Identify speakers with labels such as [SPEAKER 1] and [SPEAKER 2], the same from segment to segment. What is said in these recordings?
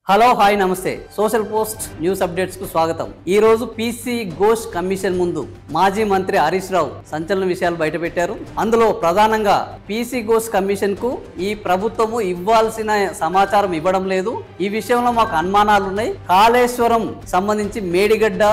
[SPEAKER 1] Hello hi నమస్తే social post news updates కు స్వాగతం। ఈ రోజు పీసీ ఘోష్ కమిషన్ ముందు మాజీ మంత్రి హరీష్ రావు సంచలన విషయాలు బయటపెట్టారు। అందులో ప్రధానంగా పీసీ ఘోష్ కమిషన్ కు ఈ ప్రభుత్వము ఇవ్వాల్సిన సమాచారం ఇవ్వడం లేదు, ఈ విషయంలో మాకు అనుమానాలు ఉన్నాయి। కాళేశ్వరం సంబంధించి మేడిగడ్డ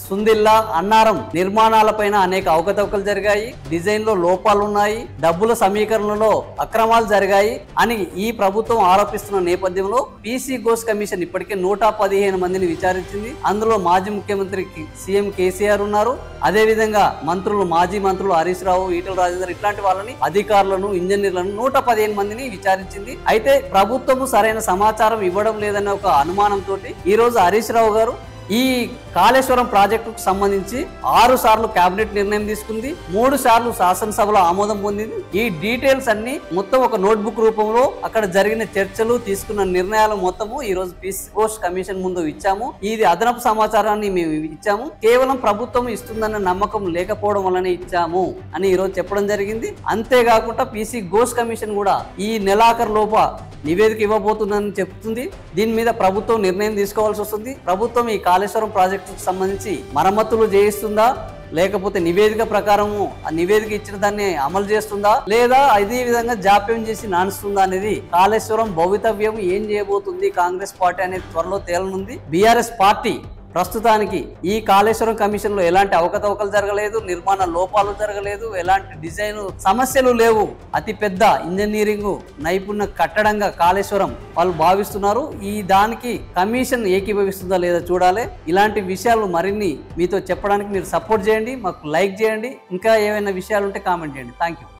[SPEAKER 1] సుందిల్లా అన్నారం నిర్మాణాలపైన అనేక అవకతవకలు జరిగాయి, డిజైన్ లో లోపాలు ఉన్నాయి, డబ్బుల సమీకరణలో అక్రమాలు జరిగాయి అని ఈ ప్రభుత్వం ఆరోపిస్తున్న నేపథ్యంలో పీసీ ఘోష్ కమిషన్ ఇప్పటికే 115 మందిని విచారించింది। అందులో మాజీ ముఖ్యమంత్రి సీఎం కేసీఆర్ ఉన్నారు, అదే విధంగా మాజీ మంత్రులు హరీష్ రావు, ఈటెల రాజేందర్ ఇట్లాంటి వాళ్ళని అధికారులను ఇంజనీర్లను 115 మందిని విచారించింది। అయితే ప్రభుత్వము సరైన సమాచారం ఇవ్వడం లేదనే ఒక అనుమానంతో ఈ రోజు హరీష్ రావు గారు ఈ కాళేశ్వరం ప్రాజెక్టుకు సంబంధించి 6 సార్లు కేబినెట్ నిర్ణయం తీసుకుంది, 3 సార్లు శాసనసభలో ఆమోదం పొందింది। ఈ డీటెయిల్స్ అన్ని మొత్తం ఒక నోట్బుక్ రూపంలో అక్కడ జరిగిన చర్చలు తీసుకున్న నిర్ణయాలు మొత్తము ఈ రోజు పీసీ ఘోష్ కమిషన్ ముందు ఇచ్చాము। ఇది అదనపు సమాచారాన్ని మేము ఇచ్చాము, కేవలం ప్రభుత్వం ఇస్తుందన్న నమ్మకం లేకపోవడం వల్లనే ఇచ్చాము అని ఈ రోజు చెప్పడం జరిగింది। అంతేకాకుండా పీసీ ఘోష్ కమిషన్ కూడా ఈ నెలాఖరు లోప నివేదిక ఇవ్వబోతుందని చెప్తుంది। దీని మీద ప్రభుత్వం నిర్ణయం తీసుకోవాల్సి వస్తుంది। ప్రభుత్వం ఈ కాళేశ్వరం ప్రాజెక్టుకు సంబంధించి మరమ్మతులు చేయిస్తుందా, లేకపోతే నివేదిక ప్రకారము ఆ నివేదిక ఇచ్చిన దాన్ని అమలు చేస్తుందా, లేదా అదే విధంగా జాప్యం చేసి నానుస్తుందా అనేది కాళేశ్వరం భవితవ్యం ఏం చేయబోతుంది కాంగ్రెస్ పార్టీ అనేది త్వరలో తేలనుంది। బీఆర్ఎస్ పార్టీ ప్రస్తుతానికి ఈ కాళేశ్వరం కమిషన్ లో ఎలాంటి అవకతవకలు జరగలేదు, నిర్మాణ లోపాలు జరగలేదు, ఎలాంటి డిజైన్ సమస్యలు లేవు, అతి పెద్ద ఇంజనీరింగ్ నైపుణ్య కట్టడంగా కాళేశ్వరం వాళ్ళు భావిస్తున్నారు। ఈ దానికి కమిషన్ ఏకీభవిస్తుందా లేదా చూడాలి। ఇలాంటి విషయాలు మరిన్ని మీతో చెప్పడానికి మీరు సపోర్ట్ చేయండి, మాకు లైక్ చేయండి, ఇంకా ఏమైనా విషయాలు ఉంటే కామెంట్ చేయండి। Thank you.